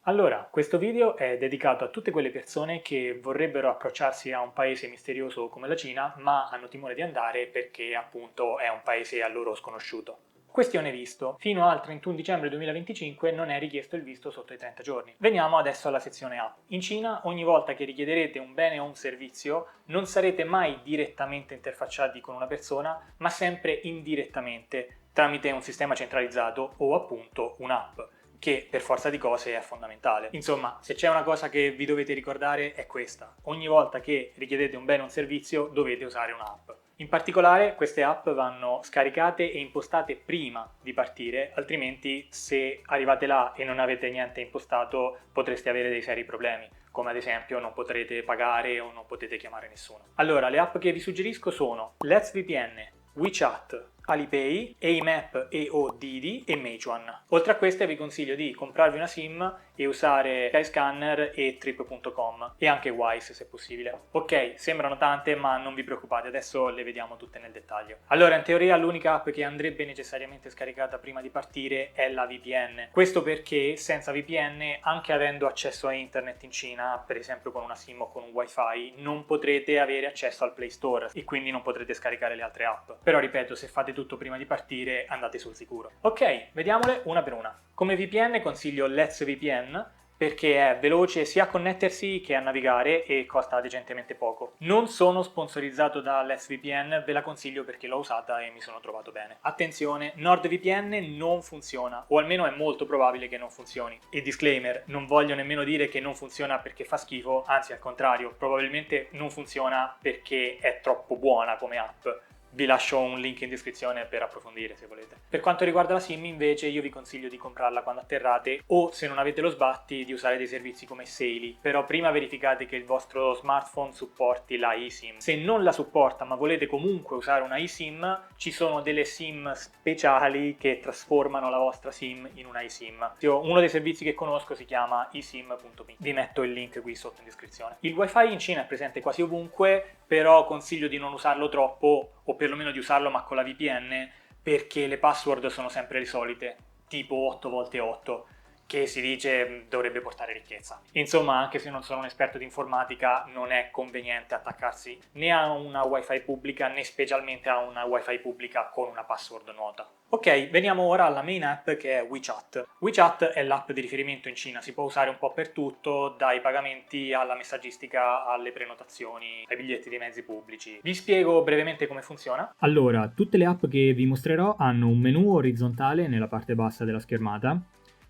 Allora, questo video è dedicato a tutte quelle persone che vorrebbero approcciarsi a un paese misterioso come la Cina, ma hanno timore di andare perché appunto è un paese a loro sconosciuto. Questione visto. Fino al 31 dicembre 2025 non è richiesto il visto sotto i 30 giorni. Veniamo adesso alla sezione A. In Cina, ogni volta che richiederete un bene o un servizio, non sarete mai direttamente interfacciati con una persona, ma sempre indirettamente, tramite un sistema centralizzato o appunto un'app, che per forza di cose è fondamentale. Insomma, se c'è una cosa che vi dovete ricordare è questa: ogni volta che richiedete un bene o un servizio dovete usare un'app. In particolare queste app vanno scaricate e impostate prima di partire, altrimenti se arrivate là e non avete niente impostato potreste avere dei seri problemi, come ad esempio non potrete pagare o non potete chiamare nessuno. Allora, le app che vi suggerisco sono Let's VPN, WeChat, Alipay, AMAP e o Didi e Meituan. Oltre a queste vi consiglio di comprarvi una SIM e usare Skyscanner e Trip.com e anche Wise se possibile. Ok, sembrano tante ma non vi preoccupate, adesso le vediamo tutte nel dettaglio. Allora, in teoria l'unica app che andrebbe necessariamente scaricata prima di partire è la VPN. Questo perché senza VPN, anche avendo accesso a internet in Cina, per esempio con una SIM o con un wifi, non potrete avere accesso al Play Store e quindi non potrete scaricare le altre app. Però ripeto, se fate tutto prima di partire andate sul sicuro. Ok, vediamole una per una. Come VPN consiglio Let's VPN perché è veloce sia a connettersi che a navigare e costa decentemente poco. Non sono sponsorizzato da Let's VPN, ve la consiglio perché l'ho usata e mi sono trovato bene. Attenzione, NordVPN non funziona, o almeno è molto probabile che non funzioni. E disclaimer, non voglio nemmeno dire che non funziona perché fa schifo, anzi al contrario, probabilmente non funziona perché è troppo buona come app. Vi lascio un link in descrizione per approfondire se volete. Per quanto riguarda la SIM invece io vi consiglio di comprarla quando atterrate o, se non avete lo sbatti, di usare dei servizi come Saily, però prima verificate che il vostro smartphone supporti la eSIM. Se non la supporta ma volete comunque usare una eSIM, ci sono delle SIM speciali che trasformano la vostra SIM in una eSIM. Uno dei servizi che conosco si chiama eSIM.me. Vi metto il link qui sotto in descrizione. Il wifi in Cina è presente quasi ovunque, però consiglio di non usarlo troppo, o perlomeno di usarlo ma con la VPN, perché le password sono sempre le solite, tipo 8x8, che si dice dovrebbe portare ricchezza. Insomma, anche se non sono un esperto di informatica, non è conveniente attaccarsi né a una wifi pubblica né specialmente a una wifi pubblica con una password nota. Ok, veniamo ora alla main app che è WeChat. WeChat è l'app di riferimento in Cina, si può usare un po' per tutto, dai pagamenti alla messaggistica, alle prenotazioni, ai biglietti dei mezzi pubblici. Vi spiego brevemente come funziona. Allora, tutte le app che vi mostrerò hanno un menu orizzontale nella parte bassa della schermata.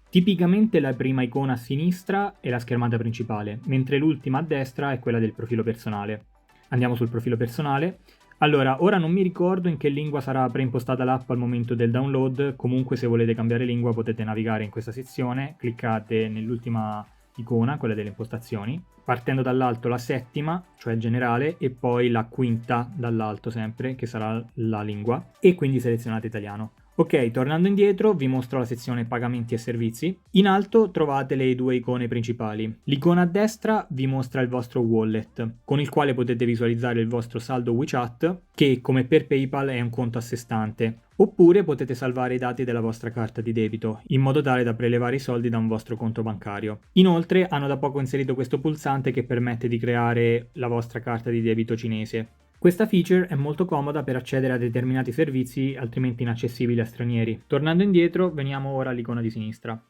Tipicamente la prima icona a sinistra è la schermata principale, mentre l'ultima a destra è quella del profilo personale. Andiamo sul profilo personale. Allora, ora non mi ricordo in che lingua sarà preimpostata l'app al momento del download, comunque se volete cambiare lingua potete navigare in questa sezione, cliccate nell'ultima icona, quella delle impostazioni, partendo dall'alto la settima, cioè generale, e poi la quinta dall'alto sempre, che sarà la lingua, e quindi selezionate italiano. Ok, tornando indietro vi mostro la sezione pagamenti e servizi. In alto trovate le due icone principali. L'icona a destra vi mostra il vostro wallet, con il quale potete visualizzare il vostro saldo WeChat, che come per PayPal è un conto a sé stante. Oppure potete salvare i dati della vostra carta di debito, in modo tale da prelevare i soldi da un vostro conto bancario. Inoltre hanno da poco inserito questo pulsante che permette di creare la vostra carta di debito cinese. Questa feature è molto comoda per accedere a determinati servizi altrimenti inaccessibili a stranieri. Tornando indietro, veniamo ora all'icona di sinistra.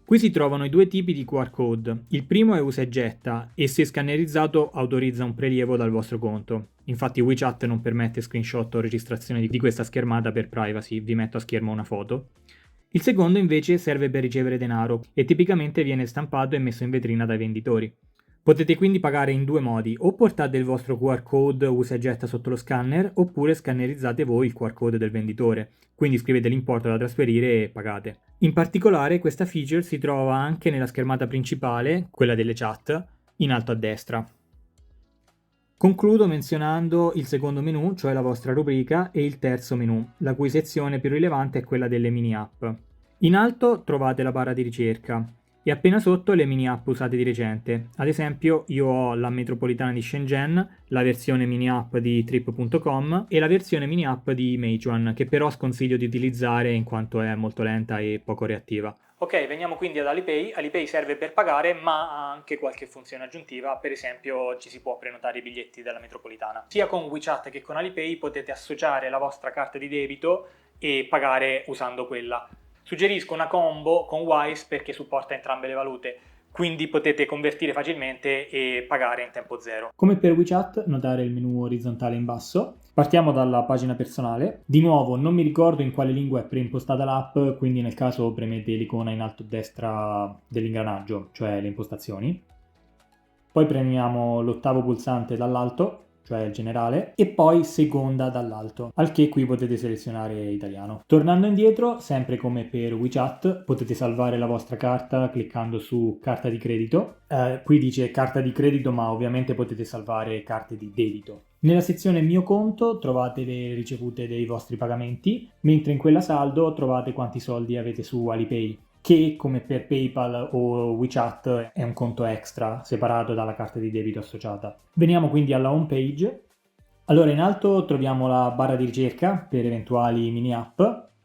Qui si trovano i due tipi di QR code. Il primo è usa e getta e se scannerizzato autorizza un prelievo dal vostro conto. Infatti WeChat non permette screenshot o registrazione di questa schermata per privacy, vi metto a schermo una foto. Il secondo invece serve per ricevere denaro e tipicamente viene stampato e messo in vetrina dai venditori. Potete quindi pagare in due modi, o portate il vostro QR code usa e getta sotto lo scanner, oppure scannerizzate voi il QR code del venditore, quindi scrivete l'importo da trasferire e pagate. In particolare questa feature si trova anche nella schermata principale, quella delle chat, in alto a destra. Concludo menzionando il secondo menu, cioè la vostra rubrica, e il terzo menu, la cui sezione più rilevante è quella delle mini app. In alto trovate la barra di ricerca e appena sotto le mini app usate di recente. Ad esempio io ho la metropolitana di Shenzhen, la versione mini app di Trip.com e la versione mini app di Meituan, che però sconsiglio di utilizzare in quanto è molto lenta e poco reattiva. Ok, veniamo quindi ad Alipay. Alipay serve per pagare, ma ha anche qualche funzione aggiuntiva. Per esempio, ci si può prenotare i biglietti della metropolitana. Sia con WeChat che con Alipay potete associare la vostra carta di debito e pagare usando quella. Suggerisco una combo con Wise perché supporta entrambe le valute, quindi potete convertire facilmente e pagare in tempo zero. Come per WeChat, notare il menu orizzontale in basso. Partiamo dalla pagina personale. Di nuovo, non mi ricordo in quale lingua è preimpostata l'app, quindi nel caso premete l'icona in alto a destra dell'ingranaggio, cioè le impostazioni. Poi premiamo l'ottavo pulsante dall'alto, cioè il generale, e poi seconda dall'alto, al che qui potete selezionare italiano. Tornando indietro, sempre come per WeChat, potete salvare la vostra carta cliccando su carta di credito. Qui dice carta di credito, ma ovviamente potete salvare carte di debito. Nella sezione Mio conto trovate le ricevute dei vostri pagamenti, mentre in quella saldo trovate quanti soldi avete su Alipay, che come per PayPal o WeChat è un conto extra separato dalla carta di debito associata. Veniamo quindi alla home page. Allora in alto troviamo la barra di ricerca per eventuali mini app.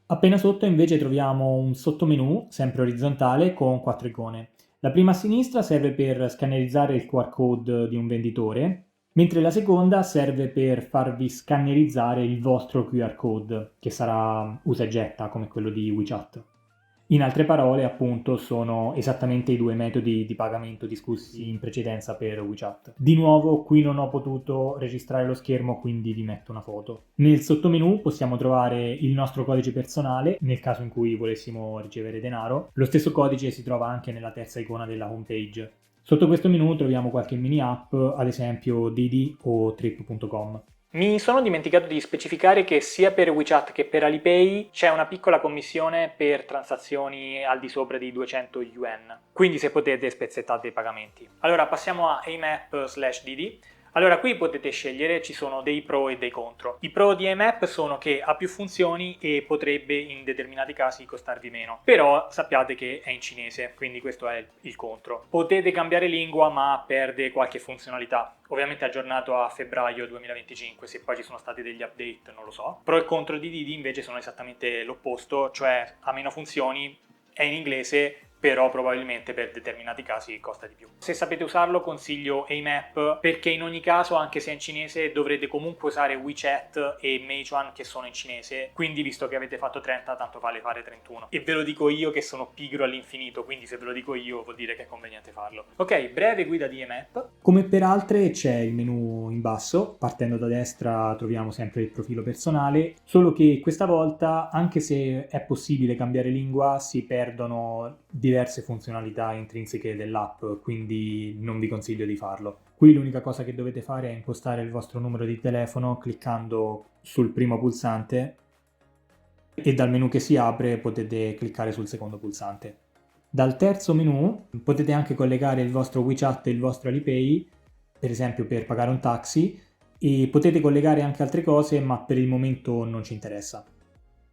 Appena sotto invece troviamo un sottomenu sempre orizzontale con 4 icone. La prima a sinistra serve per scannerizzare il QR code di un venditore, mentre la seconda serve per farvi scannerizzare il vostro QR code, che sarà usa e getta come quello di WeChat. In altre parole, appunto, sono esattamente i due metodi di pagamento discussi in precedenza per WeChat. Di nuovo, qui non ho potuto registrare lo schermo, quindi vi metto una foto. Nel sottomenu possiamo trovare il nostro codice personale, nel caso in cui volessimo ricevere denaro. Lo stesso codice si trova anche nella terza icona della homepage. Sotto questo menu troviamo qualche mini app, ad esempio Didi o Trip.com. Mi sono dimenticato di specificare che sia per WeChat che per Alipay c'è una piccola commissione per transazioni al di sopra di 200 yuan, quindi se potete spezzettate i pagamenti. Allora passiamo a AMAP/Didi. Allora qui potete scegliere, ci sono dei pro e dei contro. I pro di AMAP sono che ha più funzioni e potrebbe in determinati casi costarvi meno, però sappiate che è in cinese, quindi questo è il contro. Potete cambiare lingua ma perde qualche funzionalità, ovviamente aggiornato a febbraio 2025, se poi ci sono stati degli update non lo so. Pro e contro di Didi invece sono esattamente l'opposto, cioè ha meno funzioni, è in inglese, però probabilmente per determinati casi costa di più. Se sapete usarlo consiglio AMAP perché in ogni caso, anche se è in cinese, dovrete comunque usare WeChat e Meituan che sono in cinese, quindi visto che avete fatto 30 tanto vale fare 31. E ve lo dico io che sono pigro all'infinito, quindi se ve lo dico io vuol dire che è conveniente farlo. Ok, breve guida di AMAP. Come per altre c'è il menu in basso, partendo da destra troviamo sempre il profilo personale, solo che questa volta, anche se è possibile cambiare lingua, si perdono diverse funzionalità intrinseche dell'app, quindi non vi consiglio di farlo. Qui l'unica cosa che dovete fare è impostare il vostro numero di telefono cliccando sul primo pulsante e dal menu che si apre potete cliccare sul secondo pulsante. Dal terzo menu potete anche collegare il vostro WeChat e il vostro Alipay, per esempio per pagare un taxi, e potete collegare anche altre cose, ma per il momento non ci interessa.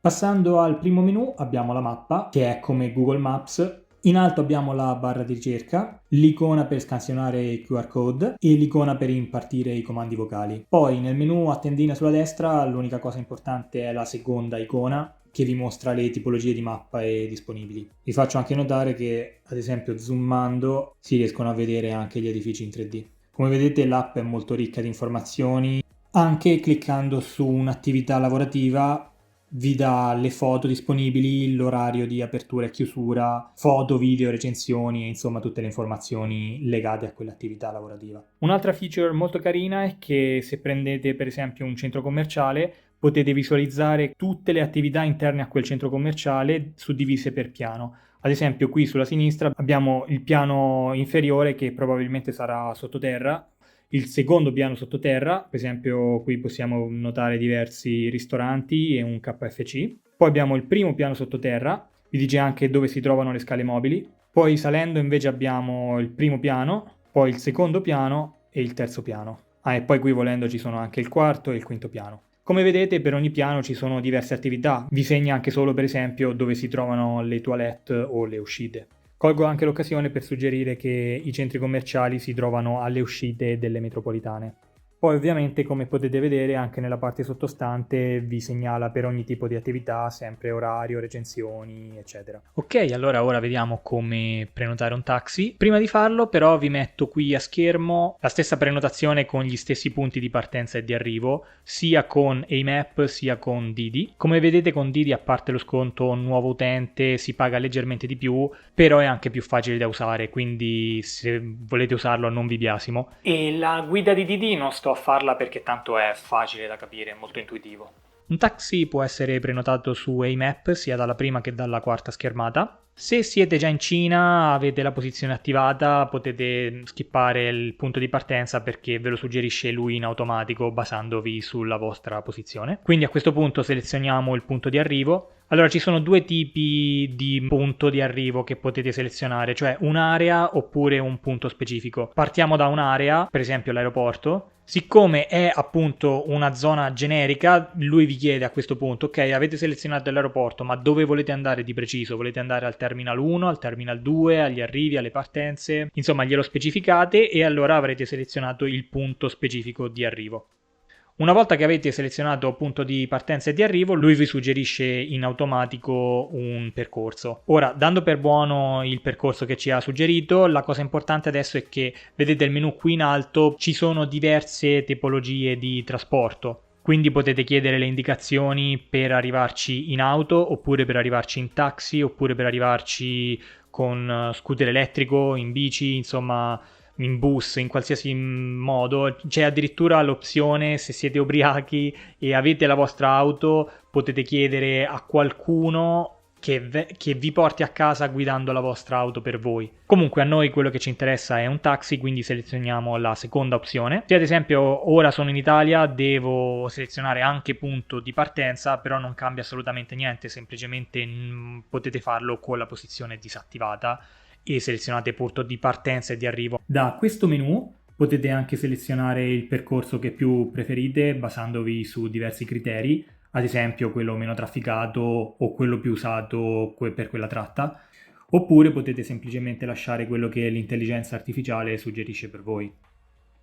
Passando al primo menu abbiamo la mappa, che è come Google Maps. In alto abbiamo la barra di ricerca, l'icona per scansionare il QR code e l'icona per impartire i comandi vocali. Poi nel menu a tendina sulla destra l'unica cosa importante è la seconda icona, che vi mostra le tipologie di mappa disponibili. Vi faccio anche notare che, ad esempio, zoomando si riescono a vedere anche gli edifici in 3D. Come vedete l'app è molto ricca di informazioni. Anche cliccando su un'attività lavorativa vi dà le foto disponibili, l'orario di apertura e chiusura, foto, video, recensioni e insomma tutte le informazioni legate a quell'attività lavorativa. Un'altra feature molto carina è che se prendete per esempio un centro commerciale potete visualizzare tutte le attività interne a quel centro commerciale suddivise per piano. Ad esempio qui sulla sinistra abbiamo il piano inferiore che probabilmente sarà sottoterra, il secondo piano sottoterra, per esempio qui possiamo notare diversi ristoranti e un KFC. Poi abbiamo il primo piano sottoterra, vi dice anche dove si trovano le scale mobili. Poi salendo invece abbiamo il primo piano, poi il secondo piano e il terzo piano. E poi qui volendo ci sono anche il quarto e il quinto piano. Come vedete per ogni piano ci sono diverse attività, vi segna anche solo per esempio dove si trovano le toilette o le uscite. Colgo anche l'occasione per suggerire che i centri commerciali si trovano alle uscite delle metropolitane. Poi ovviamente, come potete vedere, anche nella parte sottostante vi segnala per ogni tipo di attività sempre orario, recensioni, eccetera. Ok, allora ora vediamo come prenotare un taxi. Prima di farlo però vi metto qui a schermo la stessa prenotazione con gli stessi punti di partenza e di arrivo, sia con AMAP sia con Didi. Come vedete con Didi, a parte lo sconto nuovo utente, si paga leggermente di più, però è anche più facile da usare, quindi se volete usarlo non vi biasimo. E la guida di Didi non sto a farla perché tanto è facile da capire, è molto intuitivo. Un taxi può essere prenotato su AMAP sia dalla prima che dalla quarta schermata. Se siete già in Cina, avete la posizione attivata, potete skippare il punto di partenza perché ve lo suggerisce lui in automatico basandovi sulla vostra posizione. Quindi a questo punto selezioniamo il punto di arrivo. Allora ci sono due tipi di punto di arrivo che potete selezionare, cioè un'area oppure un punto specifico. Partiamo da un'area, per esempio l'aeroporto. Siccome è appunto una zona generica, lui vi chiede a questo punto: ok, avete selezionato l'aeroporto, ma dove volete andare di preciso? Volete andare al Terminal 1, al Terminal 2, agli arrivi, alle partenze? Insomma, glielo specificate e allora avrete selezionato il punto specifico di arrivo. Una volta che avete selezionato punto di partenza e di arrivo, lui vi suggerisce in automatico un percorso. Ora, dando per buono il percorso che ci ha suggerito, la cosa importante adesso è che vedete il menu qui in alto, ci sono diverse tipologie di trasporto. Quindi potete chiedere le indicazioni per arrivarci in auto, oppure per arrivarci in taxi, oppure per arrivarci con scooter elettrico, in bici, insomma in bus, in qualsiasi modo. C'è addirittura l'opzione, se siete ubriachi e avete la vostra auto, potete chiedere a qualcuno che vi porti a casa guidando la vostra auto per voi. Comunque a noi quello che ci interessa è un taxi, quindi selezioniamo la seconda opzione. Se ad esempio ora sono in Italia, devo selezionare anche punto di partenza, però non cambia assolutamente niente, semplicemente potete farlo con la posizione disattivata e selezionate punto di partenza e di arrivo. Da questo menu potete anche selezionare il percorso che più preferite basandovi su diversi criteri, ad esempio quello meno trafficato o quello più usato per quella tratta, oppure potete semplicemente lasciare quello che l'intelligenza artificiale suggerisce per voi.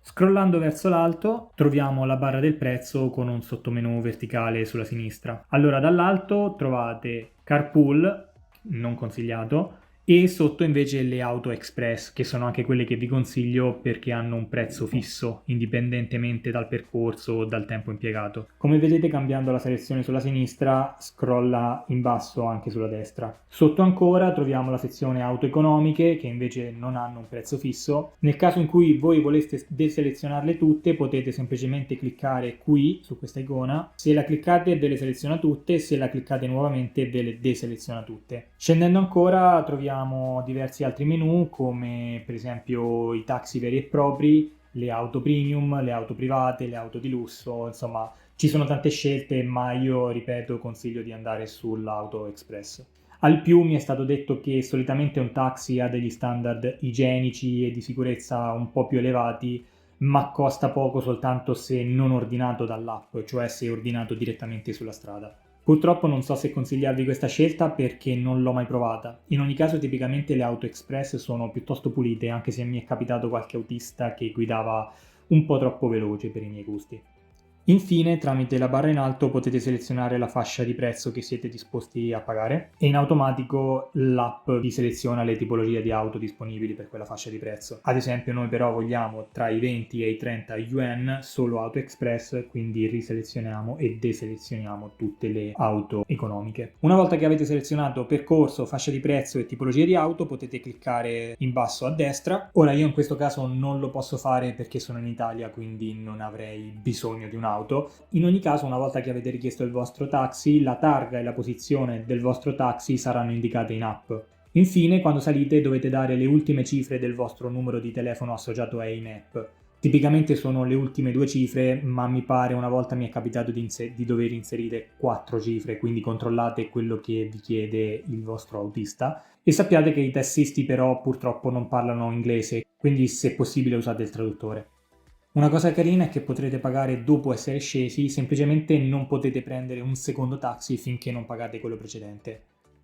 Scrollando verso l'alto troviamo la barra del prezzo con un sottomenu verticale sulla sinistra. Allora dall'alto trovate Carpool, non consigliato, e sotto invece le auto express, che sono anche quelle che vi consiglio perché hanno un prezzo fisso, indipendentemente dal percorso o dal tempo impiegato. Come vedete, cambiando la selezione sulla sinistra, scrolla in basso anche sulla destra. Sotto ancora troviamo la sezione auto economiche, che invece non hanno un prezzo fisso. Nel caso in cui voi voleste deselezionarle tutte, potete semplicemente cliccare qui, su questa icona. Se la cliccate ve le seleziona tutte, se la cliccate nuovamente ve le deseleziona tutte. Scendendo ancora troviamo diversi altri menu, come per esempio i taxi veri e propri, le auto premium, le auto private, le auto di lusso, insomma ci sono tante scelte, ma io ripeto consiglio di andare sull'auto express. Al più mi è stato detto che solitamente un taxi ha degli standard igienici e di sicurezza un po' più elevati, ma costa poco soltanto se non ordinato dall'app, cioè se ordinato direttamente sulla strada. Purtroppo non so se consigliarvi questa scelta perché non l'ho mai provata. In ogni caso tipicamente le auto express sono piuttosto pulite, anche se mi è capitato qualche autista che guidava un po' troppo veloce per i miei gusti. Infine, tramite la barra in alto potete selezionare la fascia di prezzo che siete disposti a pagare e in automatico l'app vi seleziona le tipologie di auto disponibili per quella fascia di prezzo. Ad esempio noi però vogliamo tra i 20 e i 30 yuan solo auto express, quindi riselezioniamo e deselezioniamo tutte le auto economiche. Una volta che avete selezionato percorso, fascia di prezzo e tipologie di auto, potete cliccare in basso a destra. Ora io in questo caso non lo posso fare perché sono in Italia, quindi non avrei bisogno di un'auto. In ogni caso, una volta che avete richiesto il vostro taxi, la targa e la posizione del vostro taxi saranno indicate in app. Infine, quando salite dovete dare le ultime cifre del vostro numero di telefono associato a AMAP. Tipicamente sono le ultime 2 cifre, ma mi pare una volta mi è capitato di dover inserire 4 cifre, quindi controllate quello che vi chiede il vostro autista. E sappiate che i tassisti però purtroppo non parlano inglese, quindi se possibile usate il traduttore. Una cosa carina è che potrete pagare dopo essere scesi, semplicemente non potete prendere un secondo taxi finché non pagate quello precedente.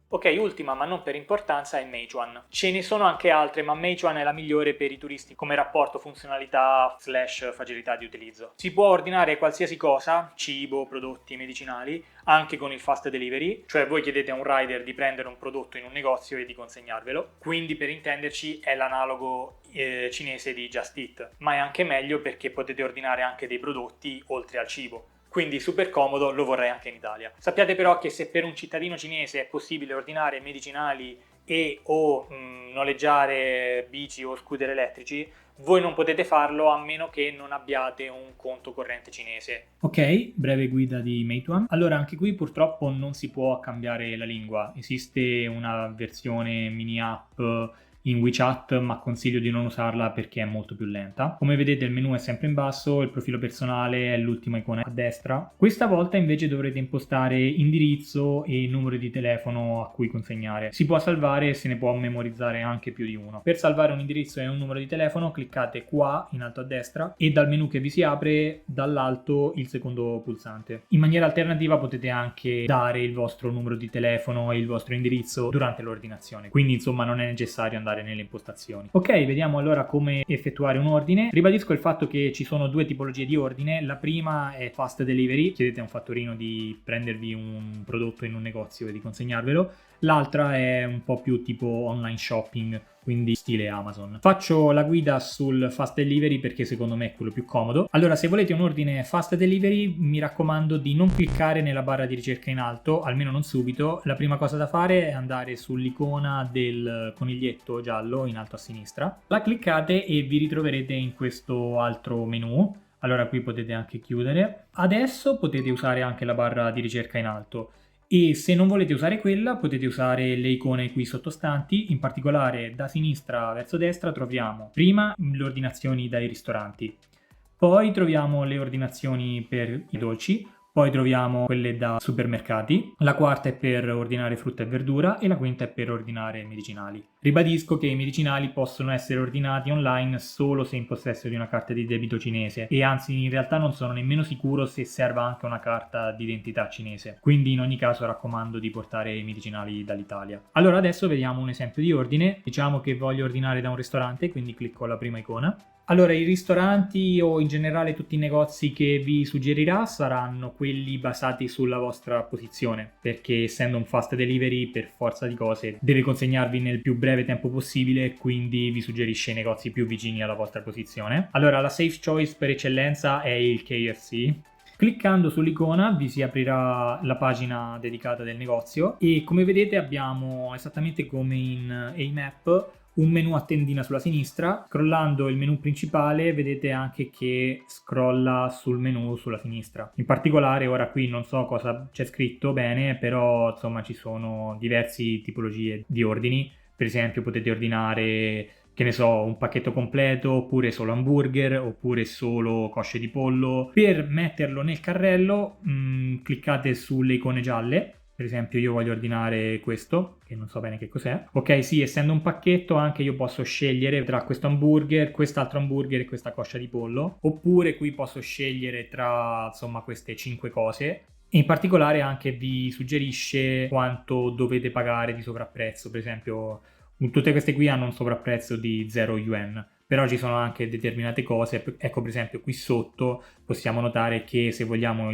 Ok, ultima ma non per importanza è Meituan. Ce ne sono anche altre, ma Meituan è la migliore per i turisti come rapporto funzionalità / facilità di utilizzo. Si può ordinare qualsiasi cosa, cibo, prodotti, medicinali, anche con il fast delivery, cioè voi chiedete a un rider di prendere un prodotto in un negozio e di consegnarvelo, quindi per intenderci è l'analogo cinese di Just Eat, ma è anche meglio perché potete ordinare anche dei prodotti oltre al cibo. Quindi super comodo, lo vorrei anche in Italia. Sappiate però che se per un cittadino cinese è possibile ordinare medicinali e o noleggiare bici o scooter elettrici, voi non potete farlo a meno che non abbiate un conto corrente cinese. Ok, breve guida di Meituan. Allora, anche qui purtroppo non si può cambiare la lingua. Esiste una versione mini app in WeChat, ma consiglio di non usarla perché è molto più lenta. Come vedete il menu è sempre in basso, il profilo personale è l'ultima icona a destra. Questa volta invece dovrete impostare indirizzo e numero di telefono a cui consegnare. Si può salvare e se ne può memorizzare anche più di uno. Per salvare un indirizzo e un numero di telefono cliccate qua in alto a destra e dal menu che vi si apre dall'alto il secondo pulsante. In maniera alternativa potete anche dare il vostro numero di telefono e il vostro indirizzo durante l'ordinazione, quindi insomma non è necessario andare nelle impostazioni. Ok, vediamo allora come effettuare un ordine. Ribadisco il fatto che ci sono due tipologie di ordine. La prima è fast delivery, chiedete a un fattorino di prendervi un prodotto in un negozio e di consegnarvelo. L'altra è un po' più tipo online shopping, quindi stile Amazon. Faccio la guida sul fast delivery perché secondo me è quello più comodo. Allora, se volete un ordine fast delivery, mi raccomando di non cliccare nella barra di ricerca in alto, almeno non subito. La prima cosa da fare è andare sull'icona del coniglietto giallo in alto a sinistra. La cliccate e vi ritroverete in questo altro menu. Allora, qui potete anche chiudere. Adesso potete usare anche la barra di ricerca in alto. E se non volete usare quella potete usare le icone qui sottostanti, in particolare da sinistra verso destra troviamo prima le ordinazioni dai ristoranti, poi troviamo le ordinazioni per i dolci, poi troviamo quelle da supermercati, la quarta è per ordinare frutta e verdura e la quinta è per ordinare medicinali. Ribadisco che i medicinali possono essere ordinati online solo se in possesso di una carta di debito cinese e anzi in realtà non sono nemmeno sicuro se serva anche una carta d'identità cinese, quindi in ogni caso raccomando di portare i medicinali dall'Italia. Allora adesso vediamo un esempio di ordine. Diciamo che voglio ordinare da un ristorante, quindi clicco la prima icona. Allora, i ristoranti o in generale tutti i negozi che vi suggerirà saranno quelli basati sulla vostra posizione, perché essendo un fast delivery per forza di cose deve consegnarvi nel più breve tempo possibile, quindi vi suggerisce i negozi più vicini alla vostra posizione. Allora, la safe choice per eccellenza è il KFC. Cliccando sull'icona vi si aprirà la pagina dedicata del negozio e come vedete abbiamo esattamente come in AMAP un menu a tendina sulla sinistra. Scrollando il menu principale vedete anche che scrolla sul menu sulla sinistra. In particolare ora qui non so cosa c'è scritto bene, però insomma ci sono diverse tipologie di ordini. Per esempio potete ordinare, che ne so, un pacchetto completo, oppure solo hamburger, oppure solo cosce di pollo. Per metterlo nel carrello cliccate sulle icone gialle. Per esempio io voglio ordinare questo, che non so bene che cos'è. Ok, sì, essendo un pacchetto anche io posso scegliere tra questo hamburger, quest'altro hamburger e questa coscia di pollo. Oppure qui posso scegliere tra, insomma, queste 5 cose. In particolare anche vi suggerisce quanto dovete pagare di sovrapprezzo. Per esempio, tutte queste qui hanno un sovrapprezzo di 0 yuan. Però ci sono anche determinate cose. Ecco, per esempio, qui sotto possiamo notare che se vogliamo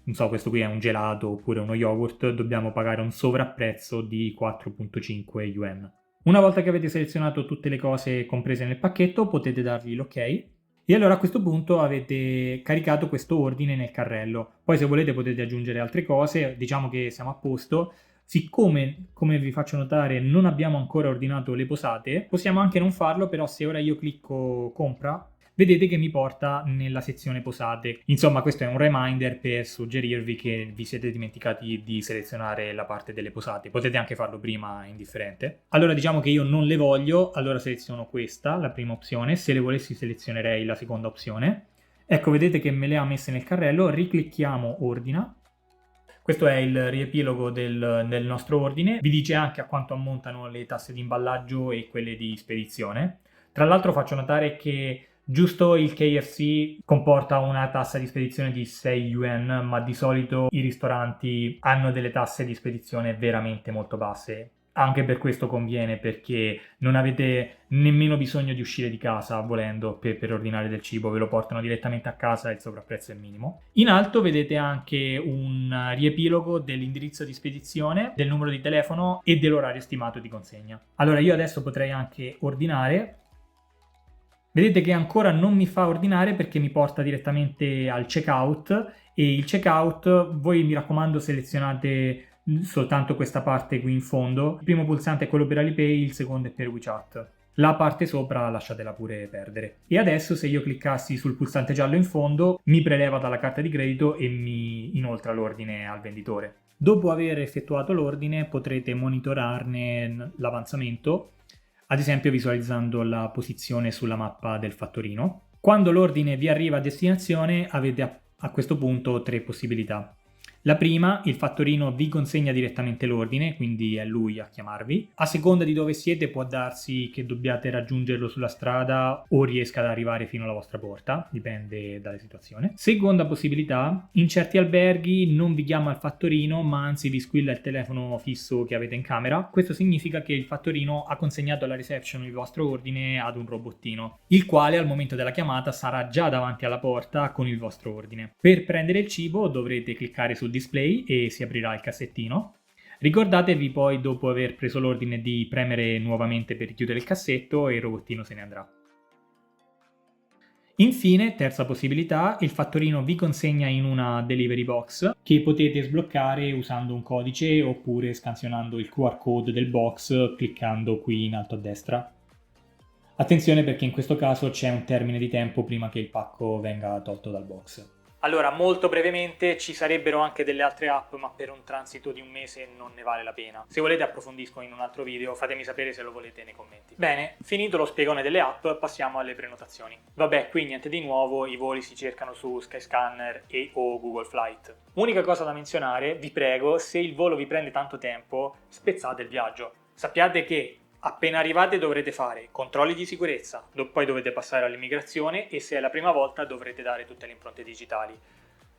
non so, questo qui è un gelato oppure uno yogurt, dobbiamo pagare un sovrapprezzo di 4,5 yuan. Una volta che avete selezionato tutte le cose comprese nel pacchetto, potete dargli l'ok. E allora a questo punto avete caricato questo ordine nel carrello. Poi se volete potete aggiungere altre cose, diciamo che siamo a posto. Siccome, come vi faccio notare, non abbiamo ancora ordinato le posate, possiamo anche non farlo, però se ora io clicco compra, vedete che mi porta nella sezione posate. Insomma, questo è un reminder per suggerirvi che vi siete dimenticati di selezionare la parte delle posate. Potete anche farlo prima, indifferente. Allora diciamo che io non le voglio, allora seleziono questa, la prima opzione. Se le volessi selezionerei la seconda opzione. Ecco, vedete che me le ha messe nel carrello, riclicchiamo ordina. Questo è il riepilogo del nostro ordine. Vi dice anche a quanto ammontano le tasse di imballaggio e quelle di spedizione. Tra l'altro faccio notare che Giusto il KFC comporta una tassa di spedizione di 6 yuan, ma di solito i ristoranti hanno delle tasse di spedizione veramente molto basse. Anche per questo conviene, perché non avete nemmeno bisogno di uscire di casa volendo per ordinare del cibo, ve lo portano direttamente a casa e il sovrapprezzo è minimo. In alto vedete anche un riepilogo dell'indirizzo di spedizione, del numero di telefono e dell'orario stimato di consegna. Allora io adesso potrei anche ordinare. Vedete che ancora non mi fa ordinare perché mi porta direttamente al checkout, e il checkout, voi mi raccomando selezionate soltanto questa parte qui in fondo. Il primo pulsante è quello per Alipay, il secondo è per WeChat. La parte sopra lasciatela pure perdere. E adesso se io cliccassi sul pulsante giallo in fondo mi preleva dalla carta di credito e mi inoltra l'ordine al venditore. Dopo aver effettuato l'ordine potrete monitorarne l'avanzamento, ad esempio visualizzando la posizione sulla mappa del fattorino. Quando l'ordine vi arriva a destinazione avete a questo punto 3 possibilità. La prima, il fattorino vi consegna direttamente l'ordine, quindi è lui a chiamarvi. A seconda di dove siete può darsi che dobbiate raggiungerlo sulla strada o riesca ad arrivare fino alla vostra porta, dipende dalle situazioni. Seconda possibilità, in certi alberghi non vi chiama il fattorino, ma anzi vi squilla il telefono fisso che avete in camera. Questo significa che il fattorino ha consegnato alla reception il vostro ordine ad un robottino, il quale al momento della chiamata sarà già davanti alla porta con il vostro ordine. Per prendere il cibo dovrete cliccare sul display e si aprirà il cassettino. Ricordatevi poi, dopo aver preso l'ordine, di premere nuovamente per chiudere il cassetto e il robottino se ne andrà. Infine, terza possibilità, il fattorino vi consegna in una delivery box che potete sbloccare usando un codice oppure scansionando il QR code del box cliccando qui in alto a destra. Attenzione, perché in questo caso c'è un termine di tempo prima che il pacco venga tolto dal box. Allora, molto brevemente, ci sarebbero anche delle altre app, ma per un transito di un mese non ne vale la pena. Se volete approfondisco in un altro video, fatemi sapere se lo volete nei commenti. Bene, finito lo spiegone delle app, passiamo alle prenotazioni. Vabbè, qui niente di nuovo, i voli si cercano su Skyscanner e o Google Flight. Unica cosa da menzionare, vi prego, se il volo vi prende tanto tempo, spezzate il viaggio. Sappiate che appena arrivate dovrete fare controlli di sicurezza, poi dovete passare all'immigrazione e se è la prima volta dovrete dare tutte le impronte digitali.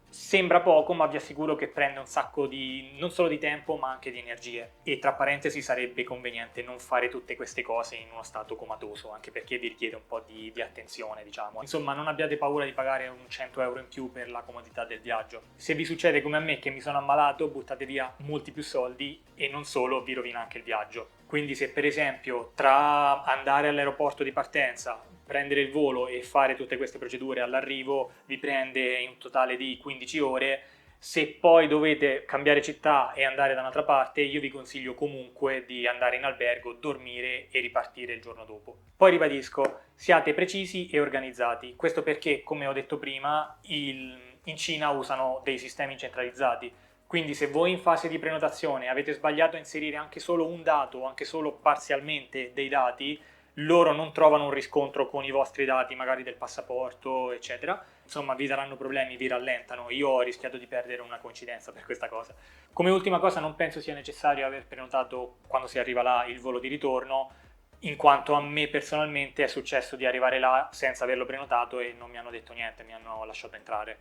Sembra poco, ma vi assicuro che prende un sacco di, non solo di tempo, ma anche di energie. E tra parentesi sarebbe conveniente non fare tutte queste cose in uno stato comatoso, anche perché vi richiede un po' di attenzione, diciamo. Insomma, non abbiate paura di pagare un 100 euro in più per la comodità del viaggio. Se vi succede come a me che mi sono ammalato, buttate via molti più soldi e non solo, vi rovina anche il viaggio. Quindi se per esempio tra andare all'aeroporto di partenza, prendere il volo e fare tutte queste procedure all'arrivo vi prende in un totale di 15 ore, se poi dovete cambiare città e andare da un'altra parte, io vi consiglio comunque di andare in albergo, dormire e ripartire il giorno dopo. Poi ribadisco, siate precisi e organizzati. Questo perché, come ho detto prima, in Cina usano dei sistemi centralizzati. Quindi se voi in fase di prenotazione avete sbagliato a inserire anche solo un dato o anche solo parzialmente dei dati, loro non trovano un riscontro con i vostri dati, magari del passaporto, eccetera. Insomma, vi daranno problemi, vi rallentano. Io ho rischiato di perdere una coincidenza per questa cosa. Come ultima cosa, non penso sia necessario aver prenotato, quando si arriva là, il volo di ritorno, in quanto a me personalmente è successo di arrivare là senza averlo prenotato e non mi hanno detto niente, mi hanno lasciato entrare.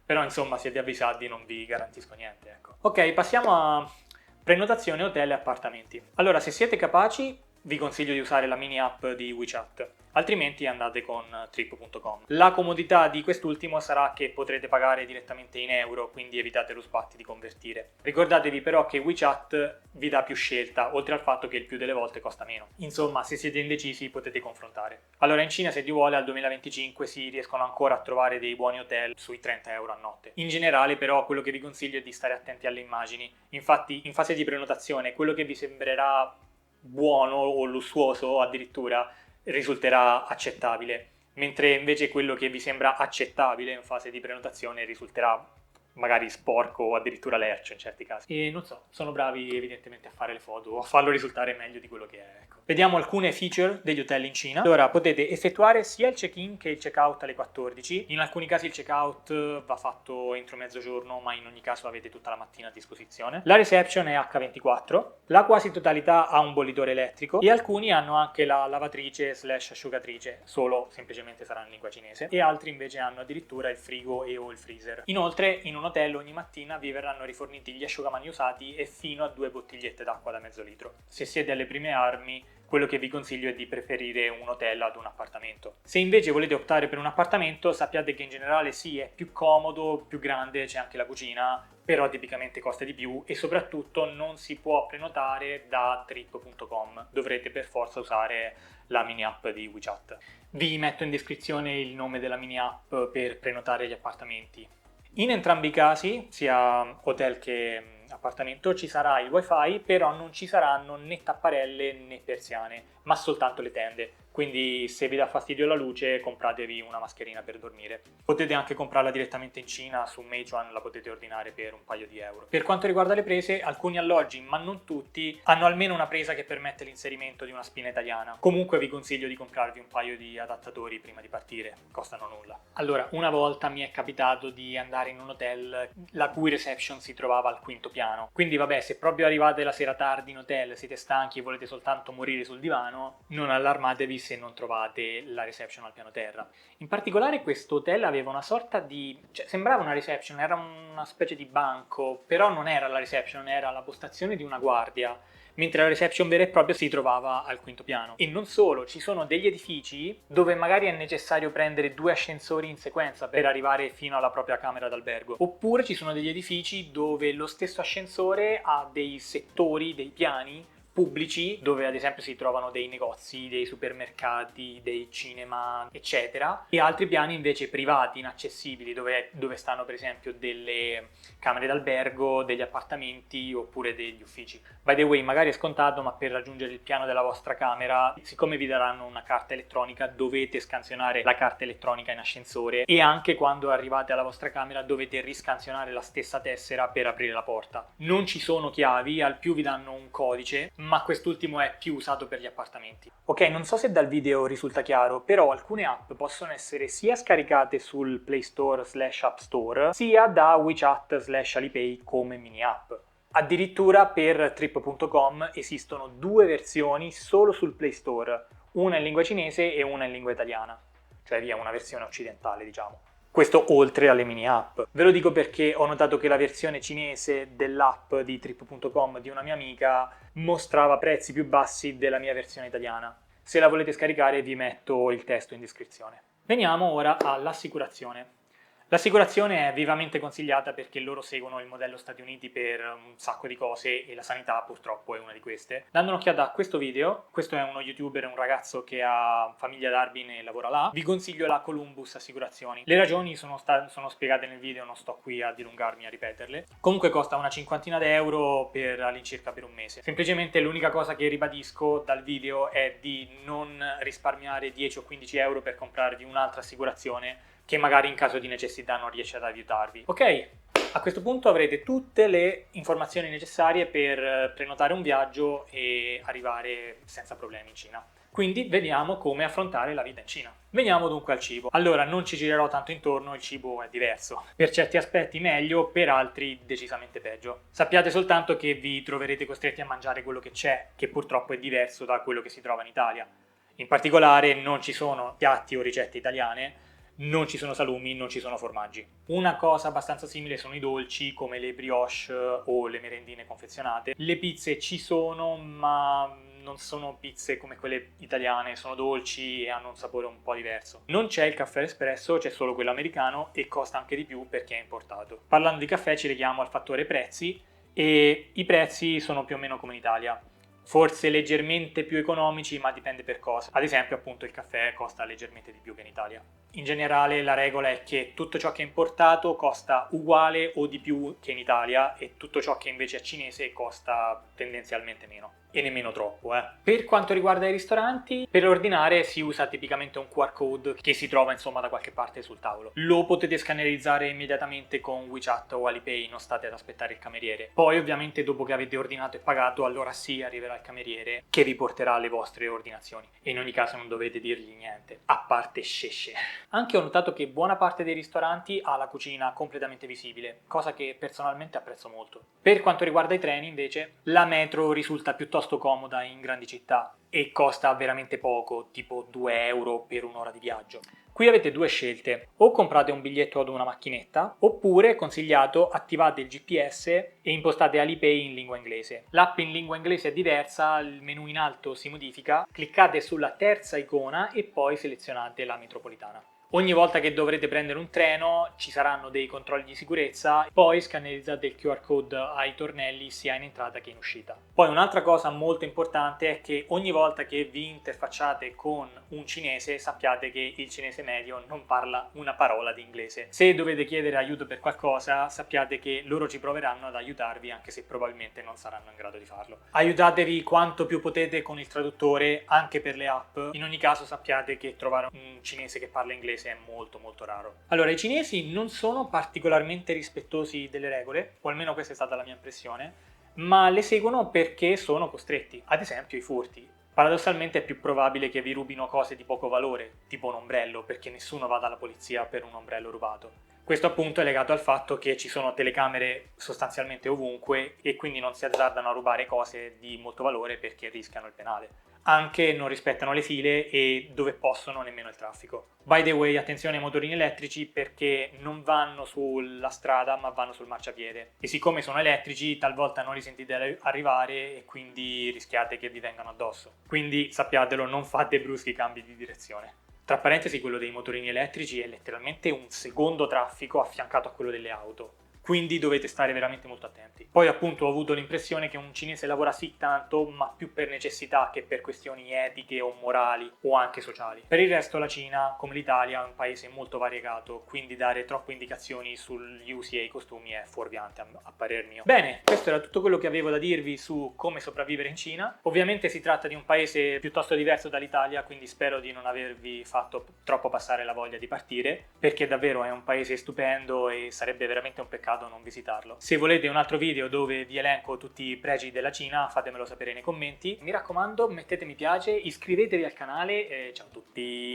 Però insomma, siete avvisati, non vi garantisco niente, ecco. Ok, passiamo a prenotazione hotel e appartamenti. Allora, se siete capaci, vi consiglio di usare la mini app di WeChat, altrimenti andate con trip.com. La comodità di quest'ultimo sarà che potrete pagare direttamente in euro, quindi evitate lo sbatti di convertire. Ricordatevi però che WeChat vi dà più scelta, oltre al fatto che il più delle volte costa meno. Insomma, se siete indecisi potete confrontare. Allora, in Cina, se Dio vuole, al 2025 si riescono ancora a trovare dei buoni hotel sui 30 euro a notte. In generale, però, quello che vi consiglio è di stare attenti alle immagini. Infatti, in fase di prenotazione, quello che vi sembrerà buono o lussuoso addirittura risulterà accettabile, mentre invece quello che vi sembra accettabile in fase di prenotazione risulterà magari sporco o addirittura lercio in certi casi. E non so, sono bravi evidentemente a fare le foto o a farlo risultare meglio di quello che è, ecco. Vediamo alcune feature degli hotel in Cina. Allora, potete effettuare sia il check-in che il check-out alle 14. In alcuni casi il check-out va fatto entro mezzogiorno, ma in ogni caso avete tutta la mattina a disposizione. La reception è H24. La quasi totalità ha un bollitore elettrico e alcuni hanno anche la lavatrice / asciugatrice, solo semplicemente sarà in lingua cinese, e altri invece hanno addirittura il frigo e o il freezer. Inoltre, in un hotel ogni mattina vi verranno riforniti gli asciugamani usati e fino a 2 bottigliette d'acqua da mezzo litro. Se siete alle prime armi, quello che vi consiglio è di preferire un hotel ad un appartamento. Se invece volete optare per un appartamento, sappiate che in generale sì, è più comodo, più grande, c'è anche la cucina, però tipicamente costa di più e soprattutto non si può prenotare da trip.com, dovrete per forza usare la mini app di WeChat. Vi metto in descrizione il nome della mini app per prenotare gli appartamenti. In entrambi i casi, sia hotel che appartamento, ci sarà il wifi, però non ci saranno né tapparelle né persiane, ma soltanto le tende. Quindi se vi dà fastidio la luce, compratevi una mascherina per dormire. Potete anche comprarla direttamente in Cina, su Meituan la potete ordinare per un paio di euro. Per quanto riguarda le prese, alcuni alloggi, ma non tutti, hanno almeno una presa che permette l'inserimento di una spina italiana. Comunque vi consiglio di comprarvi un paio di adattatori prima di partire, costano nulla. Allora, una volta mi è capitato di andare in un hotel la cui reception si trovava al quinto piano. Quindi vabbè, se proprio arrivate la sera tardi in hotel, siete stanchi e volete soltanto morire sul divano, non allarmatevi se non trovate la reception al piano terra. In particolare questo hotel aveva una sorta di... sembrava una reception, era una specie di banco, però non era la reception, era la postazione di una guardia, mentre la reception vera e propria si trovava al quinto piano. E non solo, ci sono degli edifici dove magari è necessario prendere 2 ascensori in sequenza per arrivare fino alla propria camera d'albergo, oppure ci sono degli edifici dove lo stesso ascensore ha dei settori, dei piani pubblici dove ad esempio si trovano dei negozi, dei supermercati, dei cinema, eccetera, e altri piani invece privati, inaccessibili, dove stanno per esempio delle camere d'albergo, degli appartamenti oppure degli uffici. By the way, magari è scontato, ma per raggiungere il piano della vostra camera, siccome vi daranno una carta elettronica, dovete scansionare la carta elettronica in ascensore e anche quando arrivate alla vostra camera dovete riscansionare la stessa tessera per aprire la porta. Non ci sono chiavi, al più vi danno un codice, ma quest'ultimo è più usato per gli appartamenti. Ok, non so se dal video risulta chiaro, però alcune app possono essere sia scaricate sul Play Store / App Store, sia da WeChat / Alipay come mini app. Addirittura per trip.com esistono 2 versioni solo sul Play Store, una in lingua cinese e una in lingua italiana, cioè via una versione occidentale, diciamo. Questo oltre alle mini app. Ve lo dico perché ho notato che la versione cinese dell'app di trip.com di una mia amica mostrava prezzi più bassi della mia versione italiana. Se la volete scaricare vi metto il testo in descrizione. Veniamo ora all'assicurazione. L'assicurazione è vivamente consigliata perché loro seguono il modello Stati Uniti per un sacco di cose e la sanità purtroppo è una di queste. Dando un'occhiata a questo video, questo è uno youtuber, un ragazzo che ha famiglia ad Harbin e lavora là, vi consiglio la Columbus Assicurazioni. Le ragioni sono spiegate nel video, non sto qui a dilungarmi a ripeterle. Comunque costa una cinquantina d'euro per all'incirca per un mese. Semplicemente l'unica cosa che ribadisco dal video è di non risparmiare 10 o 15 euro per comprarvi un'altra assicurazione che magari in caso di necessità non riesce ad aiutarvi. Ok, a questo punto avrete tutte le informazioni necessarie per prenotare un viaggio e arrivare senza problemi in Cina. Quindi vediamo come affrontare la vita in Cina. Veniamo dunque al cibo. Allora, non ci girerò tanto intorno, il cibo è diverso. Per certi aspetti meglio, per altri decisamente peggio. Sappiate soltanto che vi troverete costretti a mangiare quello che c'è, che purtroppo è diverso da quello che si trova in Italia. In particolare non ci sono piatti o ricette italiane, non ci sono salumi, non ci sono formaggi. Una cosa abbastanza simile sono i dolci come le brioche o le merendine confezionate. Le pizze ci sono, ma non sono pizze come quelle italiane, sono dolci e hanno un sapore un po' diverso. Non c'è il caffè espresso, c'è solo quello americano e costa anche di più perché è importato. Parlando di caffè ci leghiamo al fattore prezzi e i prezzi sono più o meno come in Italia. Forse leggermente più economici, ma dipende per cosa. Ad esempio, appunto, il caffè costa leggermente di più che in Italia. In generale la regola è che tutto ciò che è importato costa uguale o di più che in Italia e tutto ciò che invece è cinese costa tendenzialmente meno. E nemmeno troppo, Per quanto riguarda i ristoranti, per ordinare si usa tipicamente un QR code che si trova insomma da qualche parte sul tavolo. Lo potete scannerizzare immediatamente con WeChat o Alipay, non state ad aspettare il cameriere. Poi ovviamente dopo che avete ordinato e pagato, allora sì arriverà il cameriere che vi porterà le vostre ordinazioni. E in ogni caso non dovete dirgli niente, a parte scesce. Anche ho notato che buona parte dei ristoranti ha la cucina completamente visibile, cosa che personalmente apprezzo molto. Per quanto riguarda i treni invece, la metro risulta piuttosto comoda in grandi città e costa veramente poco, tipo 2 euro per un'ora di viaggio. Qui avete due scelte: o comprate un biglietto ad una macchinetta, oppure, consigliato, attivate il GPS e impostate Alipay in lingua inglese. L'app in lingua inglese è diversa, il menu in alto si modifica, cliccate sulla terza icona e poi selezionate la metropolitana. Ogni volta che dovrete prendere un treno ci saranno dei controlli di sicurezza, poi scannerizzate il QR code ai tornelli sia in entrata che in uscita. Poi un'altra cosa molto importante è che ogni volta che vi interfacciate con un cinese sappiate che il cinese medio non parla una parola di inglese. Se dovete chiedere aiuto per qualcosa sappiate che loro ci proveranno ad aiutarvi anche se probabilmente non saranno in grado di farlo. Aiutatevi quanto più potete con il traduttore anche per le app. In ogni caso sappiate che trovare un cinese che parla inglese è molto molto raro. Allora, i cinesi non sono particolarmente rispettosi delle regole, o almeno questa è stata la mia impressione, ma le seguono perché sono costretti. Ad esempio i furti. Paradossalmente è più probabile che vi rubino cose di poco valore, tipo un ombrello, perché nessuno va dalla polizia per un ombrello rubato. Questo appunto è legato al fatto che ci sono telecamere sostanzialmente ovunque e quindi non si azzardano a rubare cose di molto valore perché rischiano il penale. Anche non rispettano le file e dove possono nemmeno il traffico. By the way, attenzione ai motorini elettrici perché non vanno sulla strada ma vanno sul marciapiede e siccome sono elettrici talvolta non li sentite arrivare e quindi rischiate che vi vengano addosso. Quindi sappiatelo, non fate bruschi cambi di direzione. Tra parentesi, quello dei motorini elettrici è letteralmente un secondo traffico affiancato a quello delle auto. Quindi dovete stare veramente molto attenti. Poi appunto ho avuto l'impressione che un cinese lavora sì tanto, ma più per necessità che per questioni etiche o morali o anche sociali. Per il resto la Cina, come l'Italia, è un paese molto variegato, quindi dare troppe indicazioni sugli usi e i costumi è fuorviante a parer mio. Bene, questo era tutto quello che avevo da dirvi su come sopravvivere in Cina. Ovviamente si tratta di un paese piuttosto diverso dall'Italia, quindi spero di non avervi fatto troppo passare la voglia di partire, perché davvero è un paese stupendo e sarebbe veramente un peccato non visitarlo. Se volete un altro video dove vi elenco tutti i pregi della Cina, fatemelo sapere nei commenti. Mi raccomando, mettete mi piace, iscrivetevi al canale e ciao a tutti!